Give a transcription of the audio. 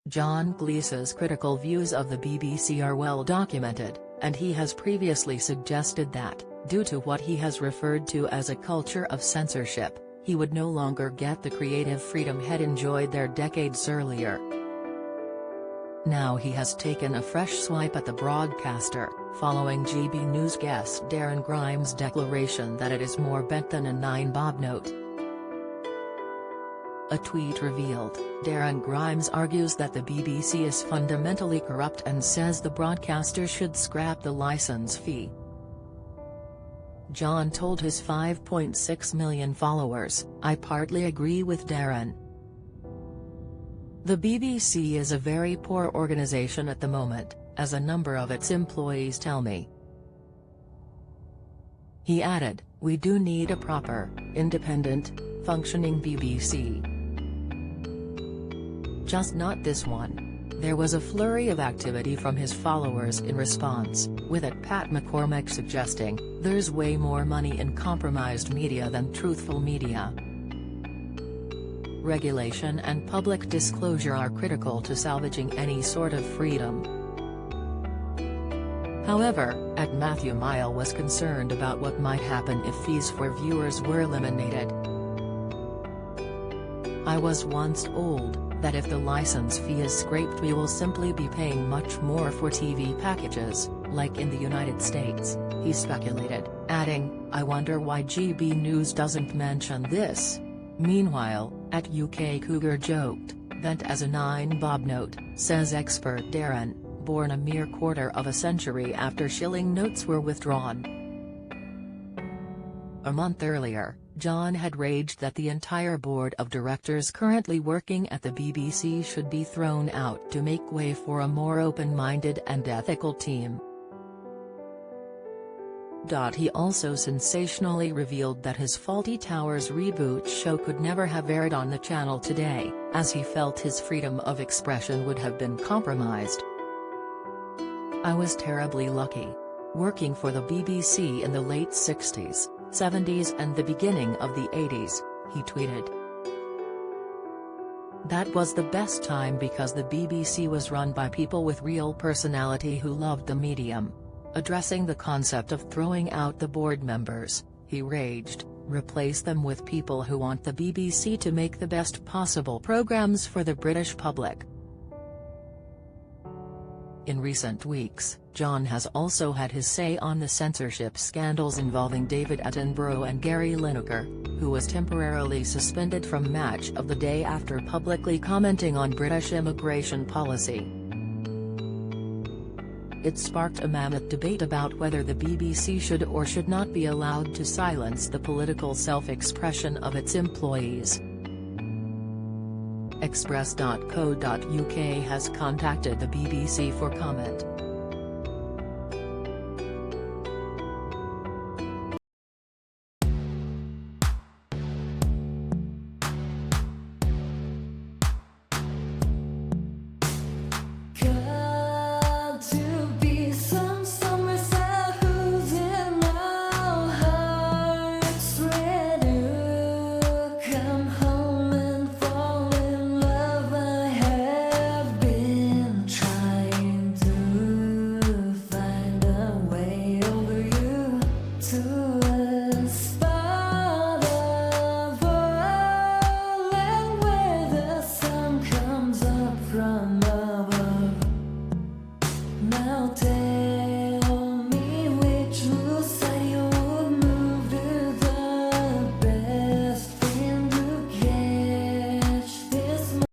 John Cleese's critical views of the BBC are well documented, and he has previously suggested that, due to what he has referred to as a culture of censorship, he would no longer get the creative freedom had enjoyed there decades earlier. Now he has taken a fresh swipe at the broadcaster, following GB News guest Darren Grimes' declaration that it is more bent than a 9-bob note. A tweet revealed, Darren Grimes argues that the BBC is fundamentally corrupt and says the broadcaster should scrap the license fee. John told his 5.6 million followers, "I partly agree with Darren. The BBC is a very poor organisation at the moment, as a number of its employees tell me." He added, "We do need a proper, independent, functioning BBC. Just not this one." There was a flurry of activity from his followers in response, with @Pat McCormack suggesting, "There's way more money in compromised media than truthful media. Regulation and public disclosure are critical to salvaging any sort of freedom." However, @Matthew Mile was concerned about what might happen if fees for viewers were eliminated. "I was once told that if the license fee is scraped we will simply be paying much more for TV packages, like in the United States," he speculated, adding, "I wonder why GB News doesn't mention this." Meanwhile, @UK Cougar joked, "Bent as a 9-bob note," says expert Darren, born a mere quarter of a century after shilling notes were withdrawn. A month earlier, John had raged that the entire board of directors currently working at the BBC should be thrown out to make way for a more open-minded and ethical team. He also sensationally revealed that his Fawlty Towers reboot show could never have aired on the channel today, as he felt his freedom of expression would have been compromised. "I was terribly lucky. Working for the BBC in the late 60s, 70s and the beginning of the 80s, he tweeted. "That was the best time because the BBC was run by people with real personality who loved the medium." Addressing the concept of throwing out the board members, he raged, "Replace them with people who want the BBC to make the best possible programmes for the British public." In recent weeks, John has also had his say on the censorship scandals involving David Attenborough and Gary Lineker, who was temporarily suspended from Match of the Day after publicly commenting on British immigration policy. It sparked a mammoth debate about whether the BBC should or should not be allowed to silence the political self-expression of its employees. Express.co.uk has contacted the BBC for comment. Now